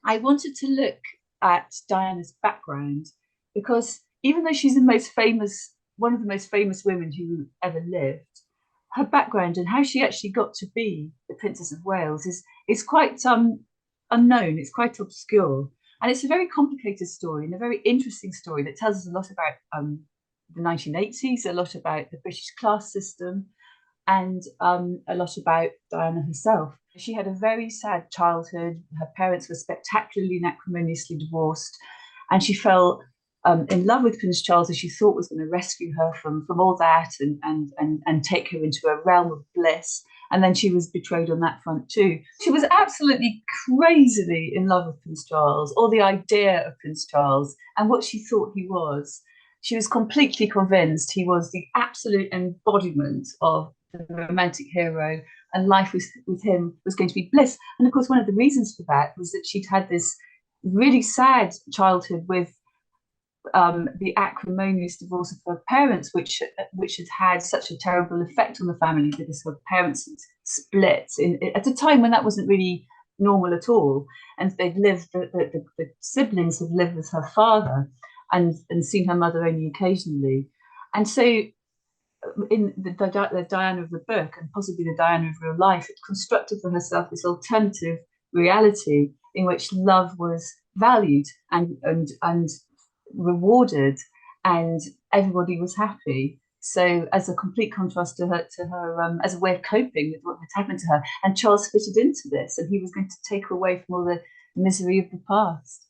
I wanted to look at Diana's background because even though she's the most famous, one of the most famous women who ever lived, her background and how she actually got to be the Princess of Wales is quite unknown. It's quite obscure, and it's a very complicated story and a very interesting story that tells us a lot about the 1980s, a lot about the British class system, and a lot about Diana herself. She had a very sad childhood. Her parents were spectacularly and acrimoniously divorced, and she fell in love with Prince Charles, who she thought was going to rescue her from all that and take her into a realm of bliss. And then she was betrayed on that front too. She was absolutely crazily in love with Prince Charles, or the idea of Prince Charles, and what she thought he was. She was completely convinced he was the absolute embodiment of the romantic hero, and life with him was going to be bliss. And of course, one of the reasons for that was that she'd had this really sad childhood with the acrimonious divorce of her parents, which had had such a terrible effect on the family because her parents had split at a time when that wasn't really normal at all. And they'd lived, the siblings had lived with her father and seen her mother only occasionally. And so in the Diana of the book, and possibly the Diana of real life, it constructed for herself this alternative reality in which love was valued and rewarded, and everybody was happy. So, as a complete contrast to her as a way of coping with what had happened to her, and Charles fitted into this, and he was going to take her away from all the misery of the past.